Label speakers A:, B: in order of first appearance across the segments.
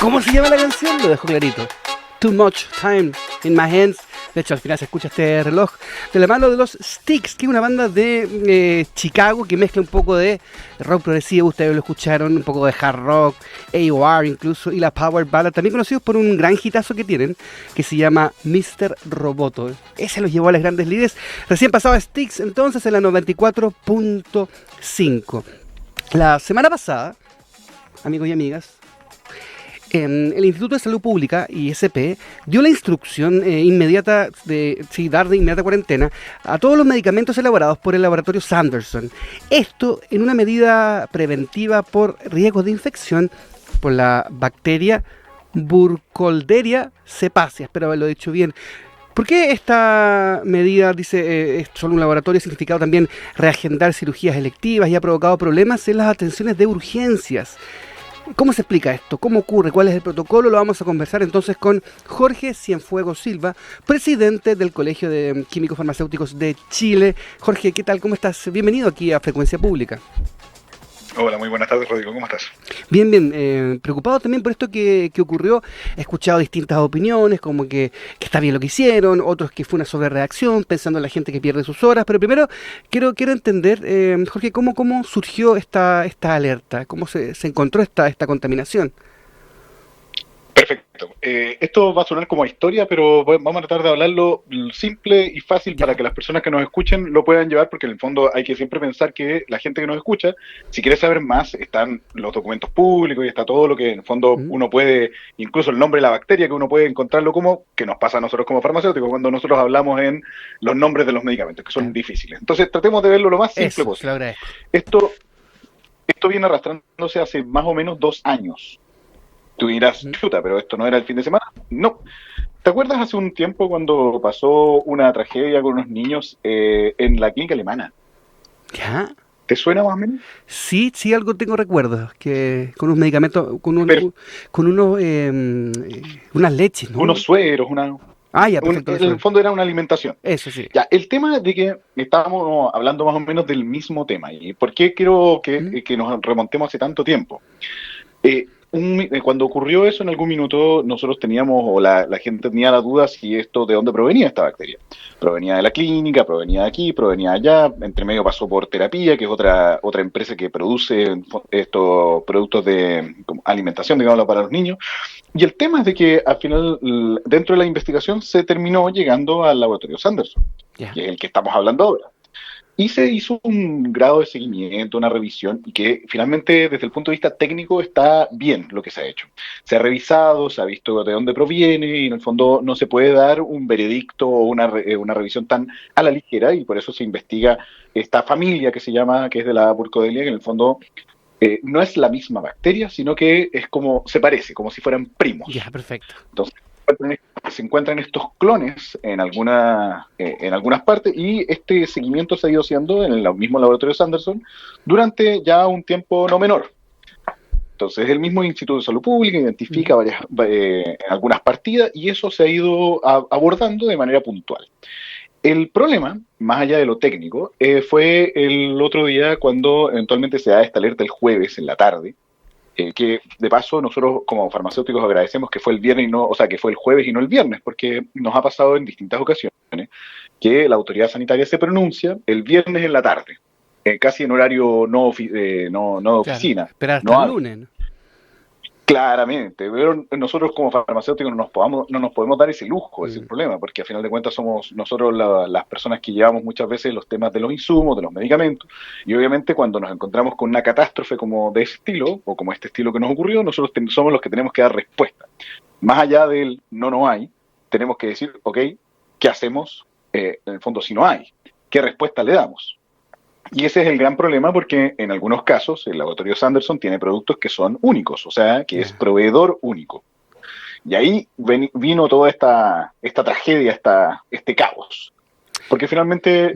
A: ¿Cómo se llama la canción? Lo dejo clarito. Too Much Time in My Hands. De hecho, al final se escucha este reloj de la mano de los Styx, que es una banda de Chicago que mezcla un poco de rock progresivo, ustedes lo escucharon, un poco de hard rock, AOR incluso, y la power ballad, también conocidos por un gran hitazo que tienen, que se llama Mr. Roboto. Ese los llevó a las grandes ligas. Recién pasaba Styx, entonces, en la 94.5. La semana pasada, amigos y amigas, el Instituto de Salud Pública, ISP, dio la instrucción inmediata de dar de inmediata cuarentena a todos los medicamentos elaborados por el laboratorio Sanderson. Esto en una medida preventiva por riesgos de infección por la bacteria Burkholderia cepacia. Espero haberlo dicho bien. ¿Por qué esta medida, dice, es solo un laboratorio, ha significado también reagendar cirugías electivas y ha provocado problemas en las atenciones de urgencias? ¿Cómo se explica esto? ¿Cómo ocurre? ¿Cuál es el protocolo? Lo vamos a conversar entonces con Jorge Cienfuegos Silva, presidente del Colegio de Químicos Farmacéuticos de Chile. Jorge, ¿qué tal? ¿Cómo estás? Bienvenido aquí a Frecuencia Pública.
B: Hola, muy buenas tardes, Rodrigo. ¿Cómo estás?
A: Bien, bien. Preocupado también por esto que ocurrió. He escuchado distintas opiniones, como que está bien lo que hicieron, otros que fue una sobrereacción, pensando en la gente que pierde sus horas. Pero primero quiero entender, Jorge, ¿cómo surgió esta alerta? ¿Cómo se encontró esta contaminación?
B: Perfecto. Esto va a sonar como historia, pero vamos a tratar de hablarlo simple y fácil para que las personas que nos escuchen lo puedan llevar, porque en el fondo hay que siempre pensar que la gente que nos escucha, si quiere saber más, están los documentos públicos y está todo lo que en el fondo uno puede, incluso el nombre de la bacteria, que uno puede encontrarlo como, que nos pasa a nosotros como farmacéuticos cuando nosotros hablamos en los nombres de los medicamentos, que son difíciles. Entonces tratemos de verlo lo más simple posible. Esto viene arrastrándose hace más o menos 2 años. Tú dirás, chuta, pero esto no era el fin de semana. No. ¿Te acuerdas hace un tiempo cuando pasó una tragedia con unos niños en la clínica alemana?
A: ¿Ya?
B: ¿Te suena más o menos?
A: Sí, algo tengo recuerdos, que con unos medicamentos, unas leches, ¿no?
B: Unos sueros,
A: ya, perfecto.
B: En el fondo era una alimentación.
A: Eso sí.
B: Ya, el tema de que estábamos hablando más o menos del mismo tema, y por qué quiero que nos remontemos hace tanto tiempo. Cuando ocurrió eso, en algún minuto nosotros teníamos, o la gente tenía la duda si esto, de dónde provenía esta bacteria. Provenía de la clínica, provenía de aquí, provenía de allá, entre medio pasó por Terapia, que es otra empresa que produce estos productos de alimentación, digámoslo, para los niños. Y el tema es de que al final, dentro de la investigación, se terminó llegando al laboratorio Sanderson, que es el que estamos hablando ahora. Y se hizo un grado de seguimiento, una revisión, y que finalmente desde el punto de vista técnico está bien lo que se ha hecho. Se ha revisado, se ha visto de dónde proviene, y en el fondo no se puede dar un veredicto o una revisión tan a la ligera, y por eso se investiga esta familia que se llama, que es de la Burkholderia, que en el fondo no es la misma bacteria, sino que es como, se parece, como si fueran primos.
A: Ya, perfecto.
B: Entonces, se encuentran estos clones en algunas partes, y este seguimiento se ha ido haciendo en el mismo laboratorio Sanderson durante ya un tiempo no menor. Entonces el mismo Instituto de Salud Pública identifica algunas partidas, y eso se ha ido abordando de manera puntual. El problema, más allá de lo técnico, fue el otro día cuando eventualmente se da esta alerta el jueves en la tarde, que de paso nosotros como farmacéuticos agradecemos que fue el viernes que fue el jueves y no el viernes, porque nos ha pasado en distintas ocasiones que la autoridad sanitaria se pronuncia el viernes en la tarde, casi en horario no de oficina.
A: Pero hasta el lunes, ¿no?
B: Claramente, pero nosotros como farmacéuticos no nos podemos dar ese lujo, ese es el problema, porque a final de cuentas somos nosotros las personas que llevamos muchas veces los temas de los insumos, de los medicamentos, y obviamente cuando nos encontramos con una catástrofe como de ese estilo, o como este estilo que nos ocurrió, nosotros somos los que tenemos que dar respuesta. Más allá del no hay, tenemos que decir, ok, ¿qué hacemos en el fondo si no hay? ¿Qué respuesta le damos? Y ese es el gran problema, porque en algunos casos el laboratorio Sanderson tiene productos que son únicos, o sea, que es proveedor único. Y ahí vino toda esta tragedia, este caos. Porque finalmente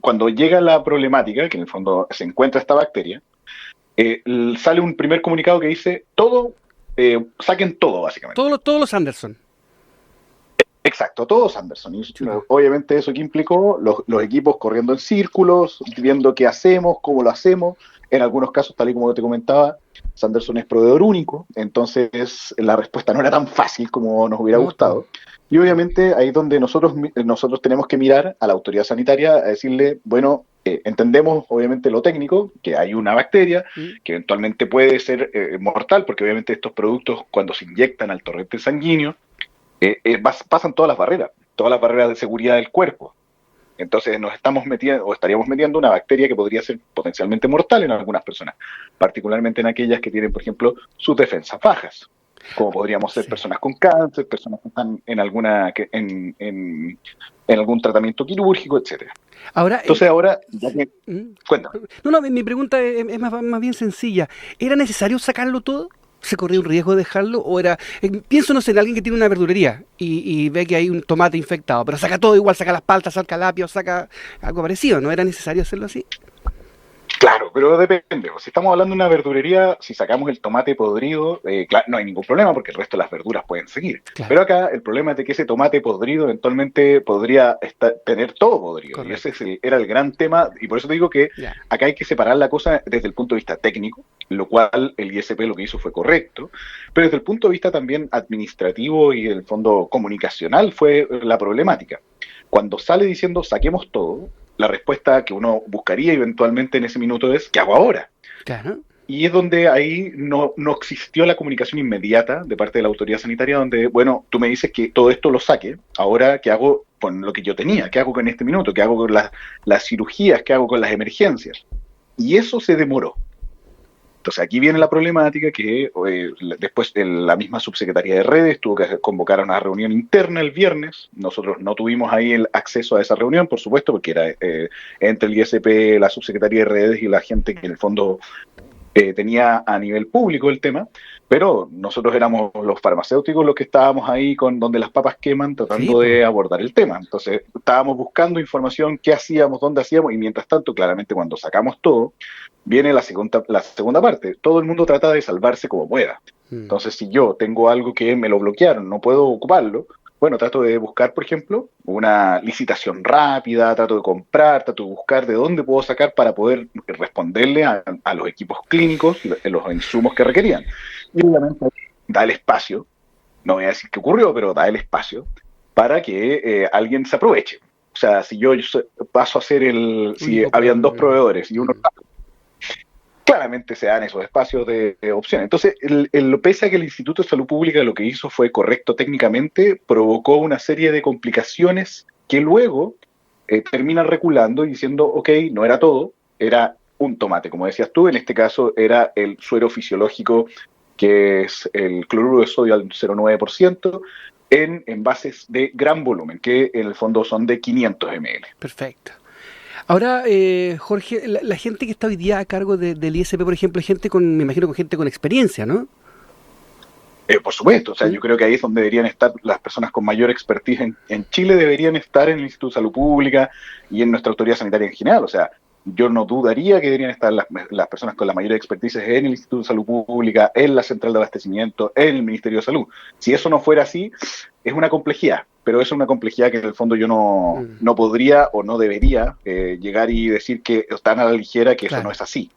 B: cuando llega la problemática, que en el fondo se encuentra esta bacteria, sale un primer comunicado que dice, saquen todo básicamente.
A: Todos los Sanderson.
B: Exacto, todos Sanderson. Y obviamente eso que implicó los equipos corriendo en círculos, viendo qué hacemos, cómo lo hacemos. En algunos casos, tal y como te comentaba, Sanderson es proveedor único, entonces la respuesta no era tan fácil como nos hubiera
A: No,
B: gustado. Y obviamente ahí es donde nosotros tenemos que mirar a la autoridad sanitaria a decirle, bueno, entendemos obviamente lo técnico, que hay una bacteria que eventualmente puede ser mortal, porque obviamente estos productos cuando se inyectan al torrente sanguíneo, pasan todas las barreras de seguridad del cuerpo. Entonces nos estamos metiendo o estaríamos metiendo una bacteria que podría ser potencialmente mortal en algunas personas, particularmente en aquellas que tienen, por ejemplo, sus defensas bajas, como podríamos ser personas con cáncer, personas que están en algún tratamiento quirúrgico, etcétera.
A: Ahora,
B: Entonces ahora, ya que, cuéntame.
A: No, mi pregunta es más bien sencilla. ¿Era necesario sacarlo todo? ¿Se corría un riesgo de dejarlo? ¿O era, pienso, no sé, en alguien que tiene una verdulería y ve que hay un tomate infectado, pero saca todo igual, saca las paltas, saca el apio, saca algo parecido? ¿No era necesario hacerlo así?
B: Claro, pero depende. Si estamos hablando de una verdulería, si sacamos el tomate podrido, claro, no hay ningún problema porque el resto de las verduras pueden seguir.
A: Claro.
B: Pero acá el problema es de que ese tomate podrido eventualmente podría tener todo podrido.
A: Correcto.
B: Y ese era el gran tema. Y por eso te digo que acá hay que separar la cosa desde el punto de vista técnico, lo cual el ISP lo que hizo fue correcto. Pero desde el punto de vista también administrativo y el fondo comunicacional fue la problemática. Cuando sale diciendo saquemos todo, la respuesta que uno buscaría eventualmente en ese minuto es ¿qué hago ahora?
A: Claro.
B: Y es donde ahí no existió la comunicación inmediata de parte de la autoridad sanitaria, donde, bueno, tú me dices que todo esto lo saque, ahora ¿qué hago con lo que yo tenía? ¿Qué hago con este minuto? ¿Qué hago con las cirugías? ¿Qué hago con las emergencias? Y eso se demoró. Entonces aquí viene la problemática que después la misma subsecretaría de redes tuvo que convocar a una reunión interna el viernes. Nosotros no tuvimos ahí el acceso a esa reunión, por supuesto, porque era entre el ISP, la subsecretaría de redes y la gente que en el fondo tenía a nivel público el tema, pero nosotros éramos los farmacéuticos los que estábamos ahí con donde las papas queman tratando de abordar el tema. Entonces estábamos buscando información, qué hacíamos, dónde hacíamos, y mientras tanto, claramente cuando sacamos todo, viene la segunda parte. Todo el mundo trata de salvarse como pueda. Entonces, si yo tengo algo que me lo bloquearon, no puedo ocuparlo, bueno, trato de buscar, por ejemplo, una licitación rápida, trato de comprar, trato de buscar de dónde puedo sacar para poder responderle a los equipos clínicos, los insumos que requerían. Y obviamente da el espacio, no voy a decir qué ocurrió, pero da el espacio para que alguien se aproveche. O sea, si yo paso a ser si habían dos proveedores y uno... Claramente se dan esos espacios de opción. Entonces, pese a que el Instituto de Salud Pública lo que hizo fue correcto técnicamente, provocó una serie de complicaciones que luego terminan reculando y diciendo, ok, no era todo, era un tomate, como decías tú, en este caso era el suero fisiológico, que es el cloruro de sodio al 0,9%, en envases de gran volumen, que en el fondo son de 500 ml.
A: Perfecto. Ahora, Jorge, la gente que está hoy día a cargo del ISP, por ejemplo, es gente me imagino con gente con experiencia, ¿no?
B: Por supuesto, o sea, yo creo que ahí es donde deberían estar las personas con mayor expertise en Chile, deberían estar en el Instituto de Salud Pública y en nuestra autoridad sanitaria en general. O sea, yo no dudaría que deberían estar las personas con la mayor expertise en el Instituto de Salud Pública, en la Central de Abastecimiento, en el Ministerio de Salud. Si eso no fuera así, es una complejidad, pero es una complejidad que en el fondo yo no podría o no debería llegar y decir que están a la ligera, que eso no es así.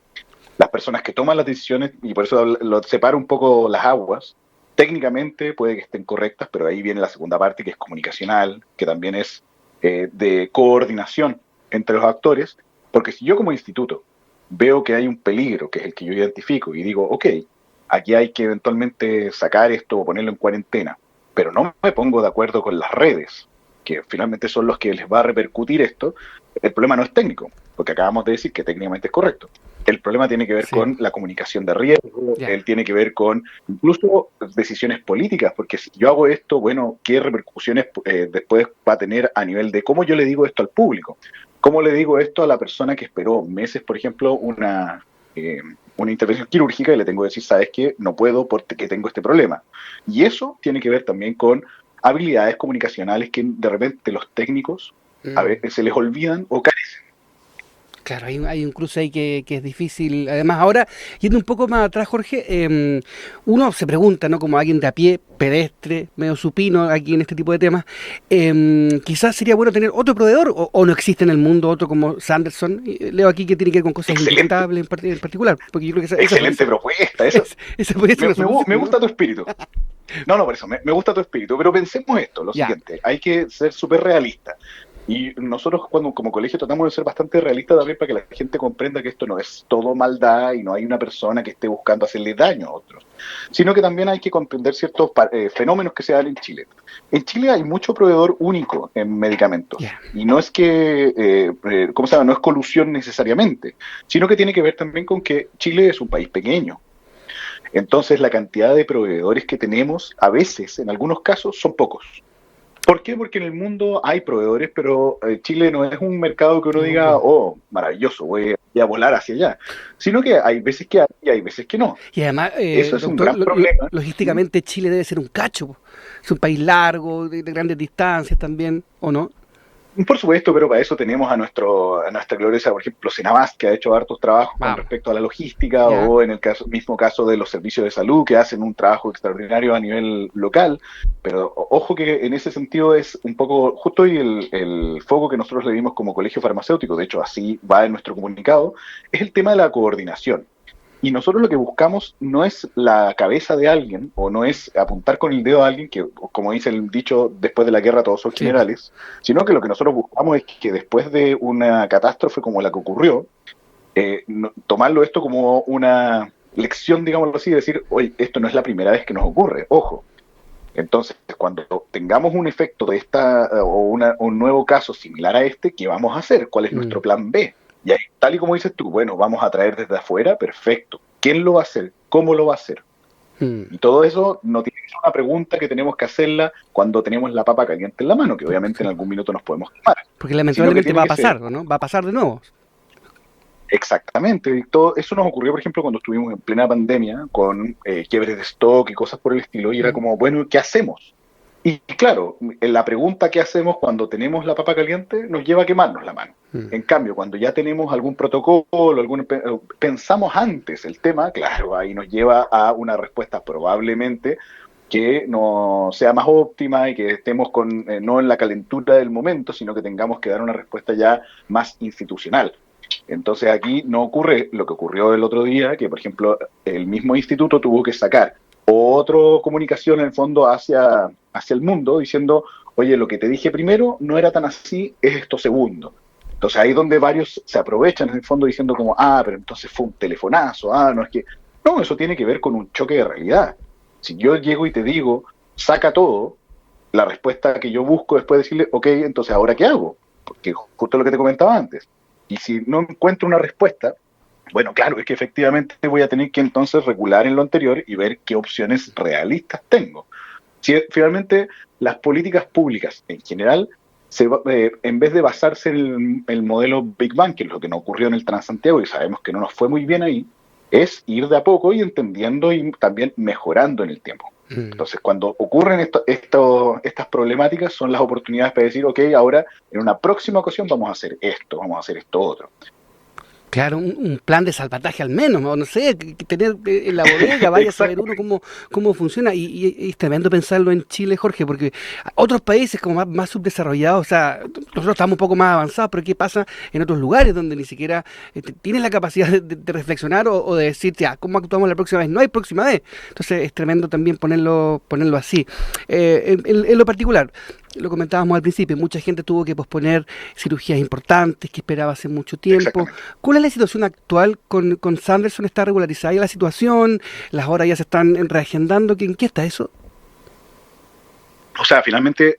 B: Las personas que toman las decisiones, y por eso lo separo un poco las aguas, técnicamente puede que estén correctas, pero ahí viene la segunda parte, que es comunicacional, que también es de coordinación entre los actores, porque si yo como instituto veo que hay un peligro, que es el que yo identifico, y digo, ok, aquí hay que eventualmente sacar esto o ponerlo en cuarentena, pero no me pongo de acuerdo con las redes, que finalmente son los que les va a repercutir esto, el problema no es técnico, porque acabamos de decir que técnicamente es correcto. El problema tiene que ver con la comunicación de riesgo, él tiene que ver con incluso decisiones políticas, porque si yo hago esto, bueno, ¿qué repercusiones después va a tener a nivel de cómo yo le digo esto al público? ¿Cómo le digo esto a la persona que esperó meses, por ejemplo, una intervención quirúrgica y le tengo que decir, sabes que no puedo porque tengo este problema? Y eso tiene que ver también con habilidades comunicacionales que de repente los técnicos a veces se les olvidan o carecen.
A: Claro, hay un cruce ahí que es difícil. Además, ahora, yendo un poco más atrás, Jorge, uno se pregunta, ¿no? Como alguien de a pie, pedestre, medio supino aquí en este tipo de temas, quizás sería bueno tener otro proveedor o no existe en el mundo otro como Sanderson. Leo aquí que tiene que ver con cosas inyectables en particular, porque yo creo que
B: excelente propuesta. Esa
A: podría ser
B: me gusta tu espíritu. No, por eso, me gusta tu espíritu, pero pensemos esto, lo siguiente, hay que ser súper realistas. Y nosotros como colegio tratamos de ser bastante realistas también para que la gente comprenda que esto no es todo maldad y no hay una persona que esté buscando hacerle daño a otros, sino que también hay que comprender ciertos fenómenos que se dan en Chile. En Chile hay mucho proveedor único en medicamentos y no es que, ¿cómo se llama? No es colusión necesariamente, sino que tiene que ver también con que Chile es un país pequeño. Entonces la cantidad de proveedores que tenemos, a veces, en algunos casos, son pocos. ¿Por qué? Porque en el mundo hay proveedores, pero Chile no es un mercado que uno diga, oh, maravilloso, voy a volar hacia allá. Sino que hay veces que hay y hay veces que no.
A: Y además,
B: eso es un gran problema.
A: Logísticamente Chile debe ser un cacho. Es un país largo, de grandes distancias también, ¿o no?
B: Por supuesto, pero para eso tenemos a nuestra gloriosa, por ejemplo, Senabast, que ha hecho hartos trabajos con respecto a la logística, o en el mismo caso de los servicios de salud, que hacen un trabajo extraordinario a nivel local. Pero ojo que en ese sentido es un poco justo y el foco que nosotros le dimos como colegio farmacéutico, de hecho así va en nuestro comunicado, es el tema de la coordinación. Y nosotros lo que buscamos no es la cabeza de alguien, o no es apuntar con el dedo a alguien, que como dice el dicho, después de la guerra todos son generales, sino que lo que nosotros buscamos es que después de una catástrofe como la que ocurrió, tomarlo esto como una lección, digámoslo así, decir, oye, esto no es la primera vez que nos ocurre, ojo. Entonces, cuando tengamos un efecto de un nuevo caso similar a este, ¿qué vamos a hacer? ¿Cuál es nuestro plan B? Y ahí, tal y como dices tú, bueno, vamos a traer desde afuera, perfecto. ¿Quién lo va a hacer? ¿Cómo lo va a hacer? Y todo eso no tiene que ser una pregunta que tenemos que hacerla cuando tenemos la papa caliente en la mano, que obviamente en algún minuto nos podemos quemar.
A: Porque lamentablemente va a pasar, ¿no? Va a pasar de nuevo.
B: Exactamente. Y todo eso nos ocurrió, por ejemplo, cuando estuvimos en plena pandemia con quiebres de stock y cosas por el estilo, y era como, bueno, ¿qué hacemos? Y claro, la pregunta ¿qué hacemos cuando tenemos la papa caliente? Nos lleva a quemarnos la mano. En cambio, cuando ya tenemos algún protocolo, pensamos antes el tema, claro, ahí nos lleva a una respuesta probablemente que no sea más óptima y que estemos no en la calentura del momento, sino que tengamos que dar una respuesta ya más institucional. Entonces aquí no ocurre lo que ocurrió el otro día, que por ejemplo el mismo instituto tuvo que sacar otra comunicación en el fondo hacia el mundo diciendo, oye, lo que te dije primero no era tan así, es esto segundo. Entonces ahí es donde varios se aprovechan en el fondo diciendo como, pero entonces fue un telefonazo, no es que... No, eso tiene que ver con un choque de realidad. Si yo llego y te digo, saca todo, la respuesta que yo busco después es decirle, ok, entonces ¿ahora qué hago? Porque justo lo que te comentaba antes. Y si no encuentro una respuesta, bueno, claro, es que efectivamente voy a tener que entonces regular en lo anterior y ver qué opciones realistas tengo. Si finalmente las políticas públicas en general, en vez de basarse en el modelo Big Bang, que es lo que nos ocurrió en el Transantiago y sabemos que no nos fue muy bien ahí, es ir de a poco y entendiendo y también mejorando en el tiempo. Entonces, cuando ocurren estas problemáticas, son las oportunidades para decir, ok, ahora en una próxima ocasión vamos a hacer esto, vamos a hacer esto otro.
A: Claro, un plan de salvataje al menos, no sé, que tener en la bodega, vaya a saber uno cómo funciona. Y es tremendo pensarlo en Chile, Jorge, porque otros países como más subdesarrollados, o sea, nosotros estamos un poco más avanzados, pero ¿qué pasa en otros lugares donde ni siquiera tienes la capacidad de reflexionar o de decir, ya, ¿cómo actuamos la próxima vez? No hay próxima vez. Entonces es tremendo también ponerlo así. En lo particular, lo comentábamos al principio, mucha gente tuvo que posponer cirugías importantes que esperaba hace mucho tiempo. ¿Cuál es la situación actual con Sanderson? ¿Está regularizada ya la situación? ¿Las horas ya se están reagendando? ¿En qué está eso?
B: O sea, finalmente,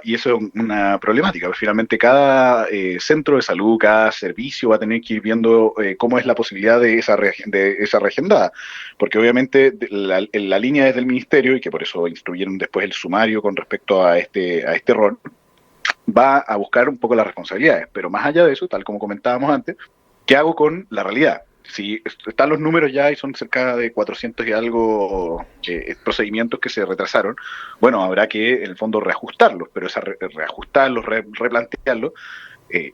B: y eso es una problemática, pero finalmente cada centro de salud, cada servicio va a tener que ir viendo cómo es la posibilidad de esa reagendada, porque obviamente la línea desde el ministerio, y que por eso instruyeron después el sumario con respecto a este rol, va a buscar un poco las responsabilidades, pero más allá de eso, tal como comentábamos antes, ¿qué hago con la realidad? Si están los números ya y son cerca de 400 y algo procedimientos que se retrasaron, bueno, habrá que en el fondo reajustarlos, pero reajustarlos, replantearlos,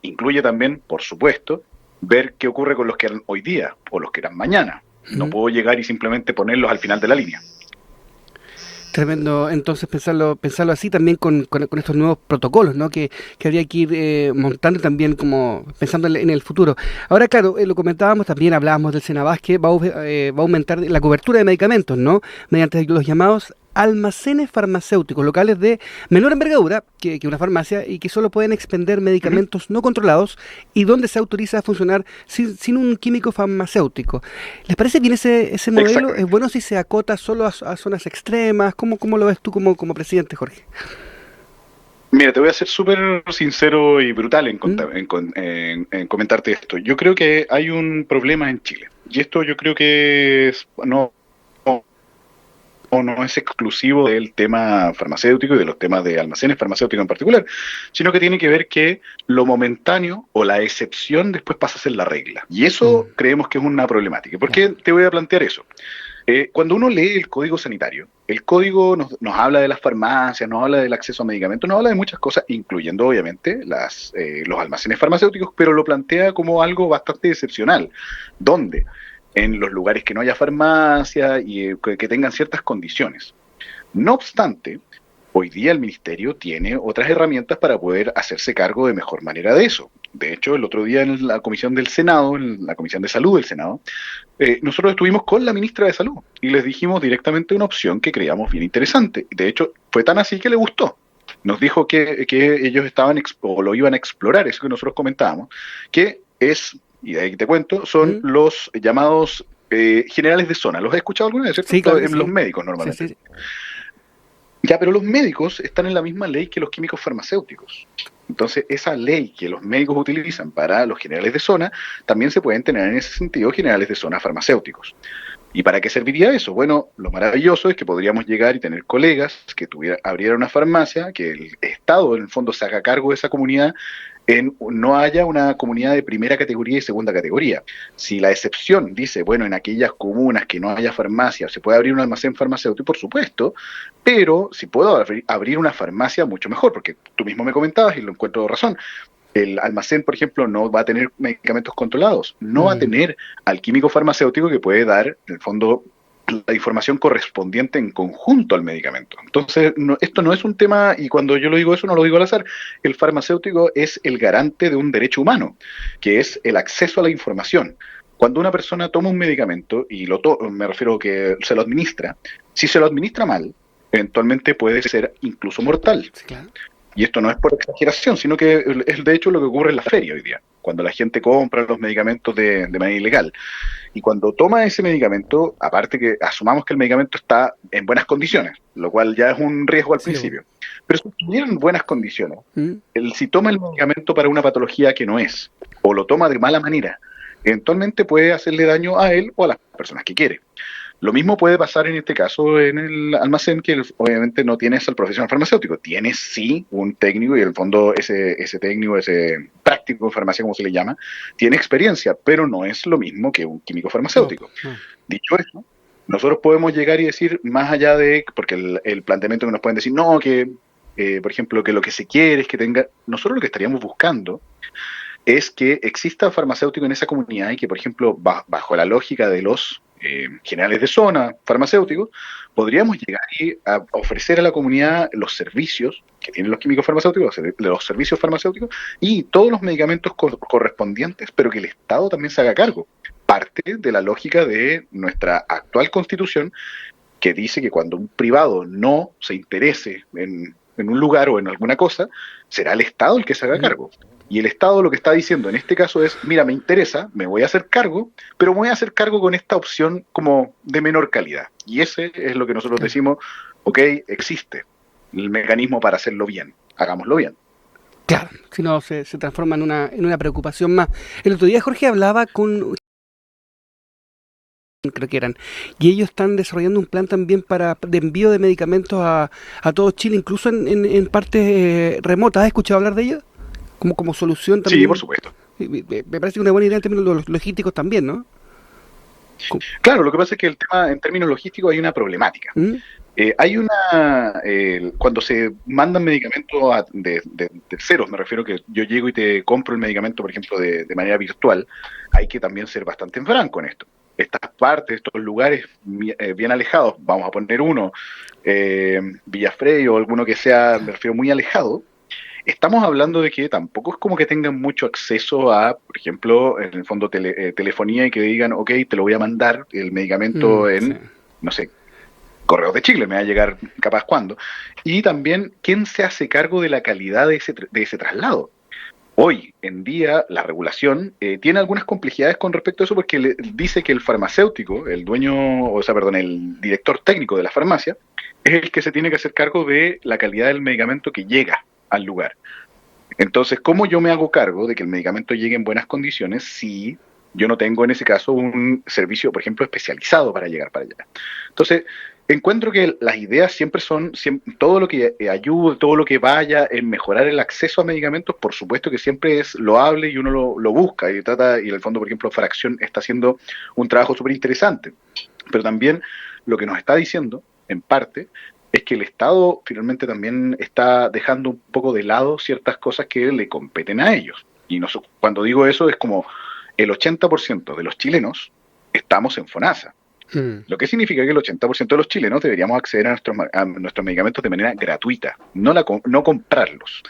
B: incluye también, por supuesto, ver qué ocurre con los que eran hoy día o los que eran mañana. No puedo llegar y simplemente ponerlos al final de la línea.
A: Tremendo, entonces pensarlo así también con estos nuevos protocolos, ¿no? Que habría que ir montando también como pensando en el futuro. Ahora, claro, lo comentábamos, también hablábamos del Senabas que va a aumentar la cobertura de medicamentos, ¿no? Mediante los llamados almacenes farmacéuticos locales de menor envergadura que una farmacia y que solo pueden expender medicamentos no controlados y donde se autoriza a funcionar sin un químico farmacéutico. ¿Les parece bien ese modelo? ¿Es bueno si se acota solo a zonas extremas? ¿Cómo lo ves tú como presidente, Jorge?
B: Mira, te voy a ser súper sincero y brutal en comentarte esto. Yo creo que hay un problema en Chile y esto yo creo que no es exclusivo del tema farmacéutico y de los temas de almacenes farmacéuticos en particular, sino que tiene que ver que lo momentáneo o la excepción después pasa a ser la regla. Y eso creemos que es una problemática. ¿Por qué te voy a plantear eso? Cuando uno lee el Código Sanitario, el Código nos habla de las farmacias, nos habla del acceso a medicamentos, nos habla de muchas cosas, incluyendo obviamente los almacenes farmacéuticos, pero lo plantea como algo bastante excepcional, donde en los lugares que no haya farmacia y que tengan ciertas condiciones. No obstante, hoy día el Ministerio tiene otras herramientas para poder hacerse cargo de mejor manera de eso. De hecho, el otro día en la Comisión del Senado, en la Comisión de Salud del Senado, nosotros estuvimos con la ministra de Salud y les dijimos directamente una opción que creíamos bien interesante. De hecho, fue tan así que le gustó. Nos dijo que ellos estaban o lo iban a explorar, eso que nosotros comentábamos, que es... Y de ahí te cuento, son los llamados generales de zona. ¿Los has escuchado alguna vez? ¿Cierto?
A: Sí, claro,
B: los médicos normalmente.
A: Sí.
B: Ya, pero los médicos están en la misma ley que los químicos farmacéuticos. Entonces, esa ley que los médicos utilizan para los generales de zona, también se pueden tener en ese sentido generales de zona farmacéuticos. ¿Y para qué serviría eso? Bueno, lo maravilloso es que podríamos llegar y tener colegas que abrieran una farmacia, que el Estado en el fondo se haga cargo de esa comunidad, no haya una comunidad de primera categoría y segunda categoría. Si la excepción dice, bueno, en aquellas comunas que no haya farmacia, se puede abrir un almacén farmacéutico, por supuesto, pero si puedo abrir una farmacia, mucho mejor, porque tú mismo me comentabas y lo encuentro razón. El almacén, por ejemplo, no va a tener medicamentos controlados, no va a tener al químico farmacéutico que puede dar, en el fondo, la información correspondiente en conjunto al medicamento. Entonces, esto no es un tema, y cuando yo lo digo eso, no lo digo al azar, el farmacéutico es el garante de un derecho humano, que es el acceso a la información. Cuando una persona toma un medicamento, y me refiero que se lo administra, si se lo administra mal, eventualmente puede ser incluso mortal.
A: Sí, claro.
B: Y esto no es por exageración, sino que es de hecho lo que ocurre en la feria hoy día, cuando la gente compra los medicamentos de manera ilegal. Y cuando toma ese medicamento, aparte que asumamos que el medicamento está en buenas condiciones, lo cual ya es un riesgo al principio, pero si estuviera en buenas condiciones, si toma el medicamento para una patología que no es, o lo toma de mala manera, eventualmente puede hacerle daño a él o a las personas que quiere. Lo mismo puede pasar en este caso en el almacén, que obviamente no tienes al profesional farmacéutico, tienes sí un técnico y en el fondo ese técnico, ese práctico en farmacia, como se le llama, tiene experiencia, pero no es lo mismo que un químico farmacéutico. Dicho eso, nosotros podemos llegar y decir, más allá de, porque el planteamiento que nos pueden decir, no, que por ejemplo, que lo que se quiere es que tenga, nosotros lo que estaríamos buscando es que exista farmacéutico en esa comunidad y que, por ejemplo, bajo la lógica de los generales de zona farmacéuticos, podríamos llegar a ofrecer a la comunidad los servicios que tienen los químicos farmacéuticos, los servicios farmacéuticos y todos los medicamentos correspondientes, pero que el Estado también se haga cargo. Parte de la lógica de nuestra actual Constitución, que dice que cuando un privado no se interese en un lugar o en alguna cosa, será el Estado el que se haga cargo. Y el Estado lo que está diciendo en este caso es, mira, me interesa, me voy a hacer cargo, pero me voy a hacer cargo con esta opción como de menor calidad. Y ese es lo que nosotros decimos, ok, existe el mecanismo para hacerlo bien, hagámoslo bien.
A: Claro, si no se transforma en una preocupación más. El otro día Jorge hablaba con, creo que eran, y ellos están desarrollando un plan también de envío de medicamentos a todo Chile, incluso en partes remotas. ¿Has escuchado hablar de ellos? Como solución también.
B: Sí, por supuesto.
A: Me parece una buena idea en términos logísticos también, ¿no?
B: Claro, lo que pasa es que el tema, en términos logísticos, hay una problemática. Cuando se mandan medicamentos de terceros, me refiero que yo llego y te compro el medicamento, por ejemplo, de manera virtual, hay que también ser bastante franco en esto. Estas partes, estos lugares bien alejados, vamos a poner uno, Villafrey o alguno que sea, me refiero, muy alejado, estamos hablando de que tampoco es como que tengan mucho acceso a, por ejemplo, en el fondo telefonía y que digan, ok, te lo voy a mandar el medicamento
A: Sí.
B: no sé, Correos de Chile, me va a llegar capaz cuándo. Y también, ¿quién se hace cargo de la calidad de ese traslado? Hoy en día, la regulación tiene algunas complejidades con respecto a eso porque dice que el farmacéutico, el dueño, o sea, perdón, el director técnico de la farmacia, es el que se tiene que hacer cargo de la calidad del medicamento que llega al lugar. Entonces, ¿cómo yo me hago cargo de que el medicamento llegue en buenas condiciones si yo no tengo en ese caso un servicio, por ejemplo, especializado para llegar para allá? Entonces, encuentro que las ideas siempre todo lo que ayude, todo lo que vaya en mejorar el acceso a medicamentos, por supuesto que siempre es loable y uno lo busca y trata, y en el fondo, por ejemplo, Fracción está haciendo un trabajo súper interesante. Pero también lo que nos está diciendo, en parte, es que el Estado finalmente también está dejando un poco de lado ciertas cosas que le competen a ellos. Y cuando digo eso es como el 80% de los chilenos estamos en FONASA. Lo que significa que el 80% de los chilenos deberíamos acceder a nuestros medicamentos de manera gratuita, no comprarlos.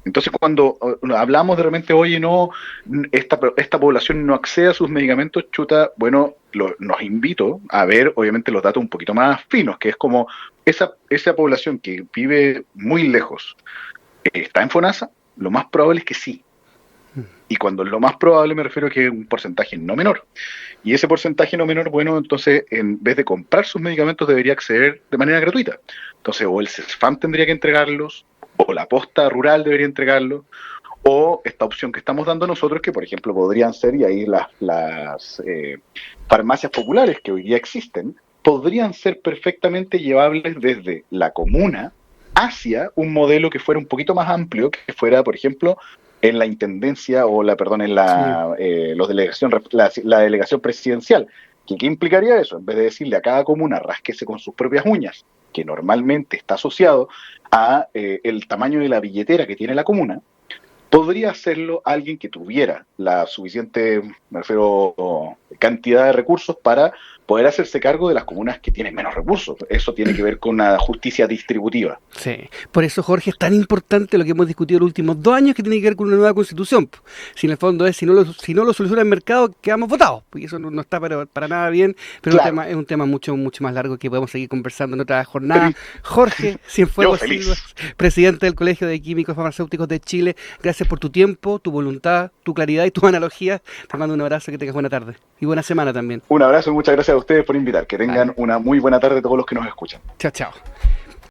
B: Entonces, cuando hablamos de repente, oye, no, esta población no accede a sus medicamentos, chuta, bueno, nos invito a ver, obviamente, los datos un poquito más finos, que es como esa población que vive muy lejos, ¿está en FONASA? Lo más probable es que sí. Y cuando lo más probable me refiero a que es un porcentaje no menor. Y ese porcentaje no menor, bueno, entonces en vez de comprar sus medicamentos debería acceder de manera gratuita. Entonces o el CESFAM tendría que entregarlos, o la posta rural debería entregarlos, o esta opción que estamos dando nosotros, que por ejemplo podrían ser, y ahí las farmacias populares que hoy día existen, podrían ser perfectamente llevables desde la comuna hacia un modelo que fuera un poquito más amplio, que fuera, por ejemplo, en la intendencia o la delegación presidencial. ¿Qué implicaría eso? En vez de decirle a cada comuna rásquese con sus propias uñas, que normalmente está asociado a el tamaño de la billetera que tiene la comuna, podría hacerlo alguien que tuviera la suficiente, me refiero, cantidad de recursos para poder hacerse cargo de las comunas que tienen menos recursos. Eso tiene que ver con una justicia distributiva.
A: Sí, por eso, Jorge, es tan importante lo que hemos discutido los últimos 2 años, que tiene que ver con una nueva constitución. Si en el fondo si no lo soluciona el mercado, quedamos votados, porque eso no está para nada bien, pero claro, es un tema mucho más largo que podemos seguir conversando en otra jornada. Jorge Cienfuegos Silva, presidente del Colegio de Químicos Farmacéuticos de Chile, gracias por tu tiempo, tu voluntad, tu claridad y tu analogía. Te mando un abrazo, que tengas buena tarde y buena semana también.
B: Un abrazo y muchas gracias a ustedes por invitar. Que tengan una muy buena tarde todos los que nos escuchan.
A: Chao, chao.